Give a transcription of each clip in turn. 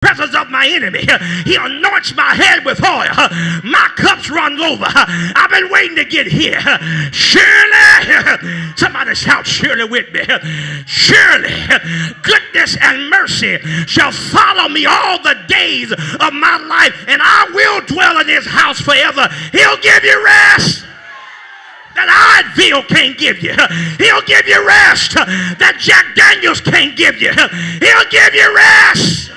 presence of my enemy. He anoints my head with oil. My cups run over. I've been waiting to get here. Surely, somebody shout surely with me. Surely, goodness and mercy shall follow me all the days of my life, and I will dwell in his house forever. He'll give you rest that Ideville can't give you. He'll give you rest that Jack Daniels can't give you. He'll give you rest.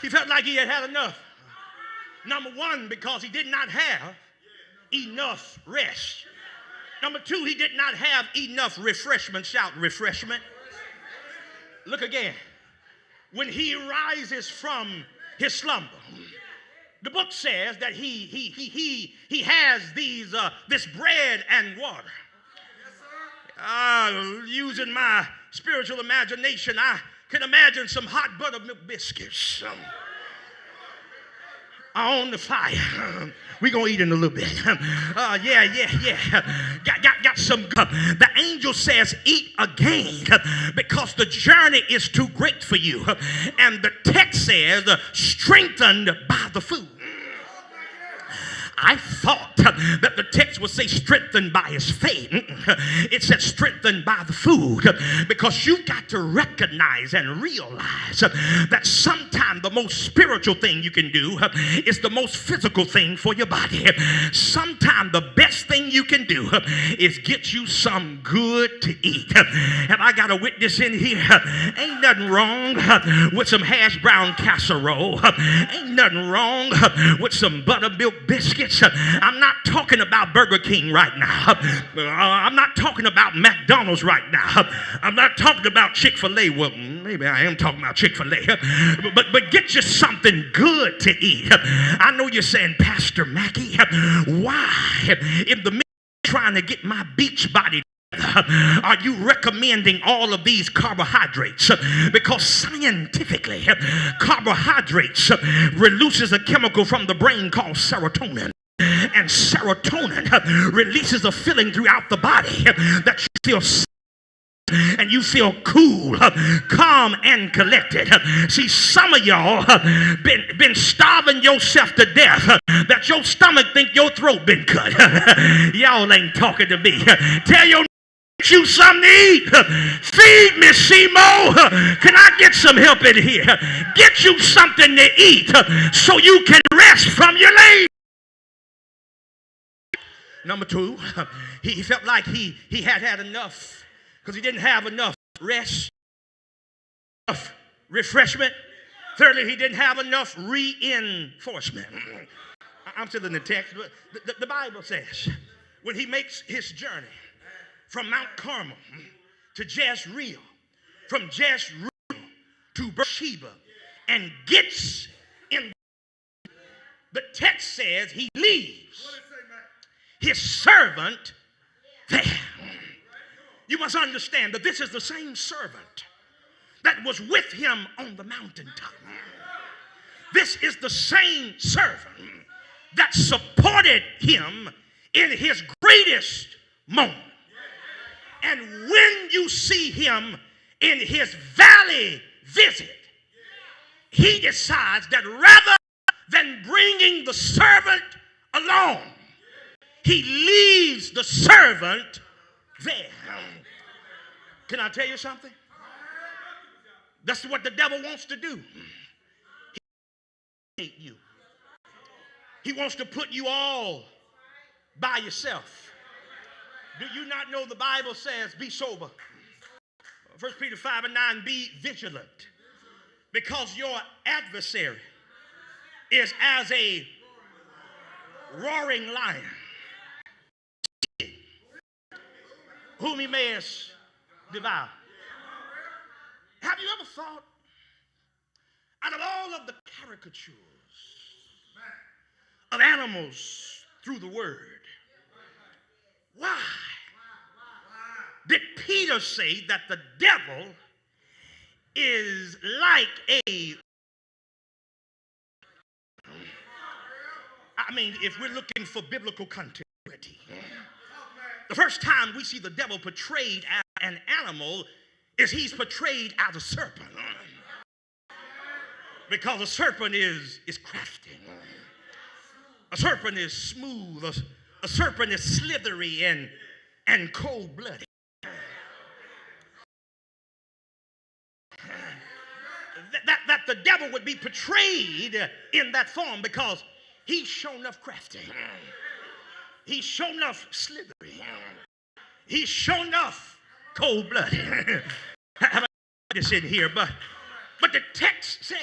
He felt like he had had enough. Number one, because he did not have enough rest. Number two, he did not have enough refreshment. Shout refreshment. Look again. When he rises from his slumber, the book says that he has this bread and water. Using my spiritual imagination, I can imagine some hot buttermilk biscuits on the fire. We're going to eat in a little bit. Got some. The angel says, eat again because the journey is too great for you. And the text says, strengthened by the food. I thought that the text would say strengthened by his faith. It said strengthened by the food, because you've got to recognize and realize that sometimes the most spiritual thing you can do is the most physical thing for your body. Sometimes the best thing you can do is get you some good to eat. Have I got a witness in here? Ain't nothing wrong with some hash brown casserole. Ain't nothing wrong with some buttermilk biscuits. I'm not talking about Burger King right now. I'm not talking about McDonald's right now. I'm not talking about Chick-fil-A. Well, maybe I am talking about Chick-fil-A. But get you something good to eat. I know you're saying, Pastor Mackey, why in the middle of trying to get my beach body are you recommending all of these carbohydrates? Because scientifically, carbohydrates releases a chemical from the brain called serotonin. And serotonin releases a feeling throughout the body that you feel and you feel cool, calm, and collected. See, some of y'all been starving yourself to death that your stomach think your throat been cut. Y'all ain't talking to me. Tell your get you something to eat. Feed me, Simo. Can I get some help in here? Get you something to eat so you can rest from your labor. Number two, he felt like he had enough because he didn't have enough rest, enough refreshment. Thirdly, he didn't have enough reinforcement. I'm still in the text, but the Bible says when he makes his journey from Mount Carmel to Jezreel, from Jezreel to Beersheba, and gets in, the text says he leaves his servant there. You must understand that this is the same servant that was with him on the mountaintop. This is the same servant that supported him in his greatest moment. And when you see him in his valley visit, he decides that rather than bringing the servant along, he leaves the servant there. Can I tell you something? That's what the devil wants to do. He hate you. He wants to put you all by yourself. Do you not know the Bible says be sober? 1 Peter 5:9, be vigilant, because your adversary is as a roaring lion, whom he may devour. Have you ever thought, out of all of the caricatures of animals through the word, why did Peter say that the devil is like a, I mean, if we're looking for biblical continuity, The first time we see the devil portrayed as an animal is he's portrayed as a serpent. Because a serpent is crafty. A serpent is smooth. A serpent is slithery and cold-blooded. That the devil would be portrayed in that form because he's shown enough crafty. He's shown enough slithery. He's shown enough cold-blooded. I haven't this in here, but the text says,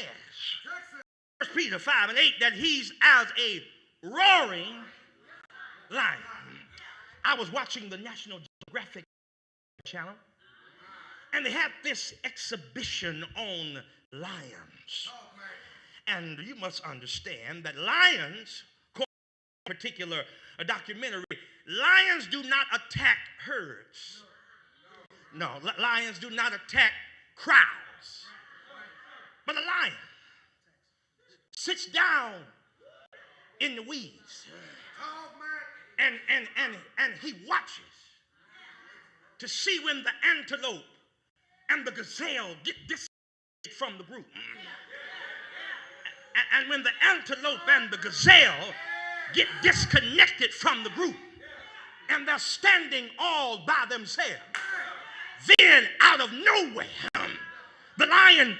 1 Peter 5:8, that he's as a roaring lion. I was watching the National Geographic channel, and they had this exhibition on lions. And you must understand that lions, particular a documentary, lions do not attack herds. No, lions do not attack crowds. But a lion sits down in the weeds and he watches to see when the antelope and the gazelle get disconnected from the group. And when the antelope and the gazelle get disconnected from the group and they're standing all by themselves, then out of nowhere the lion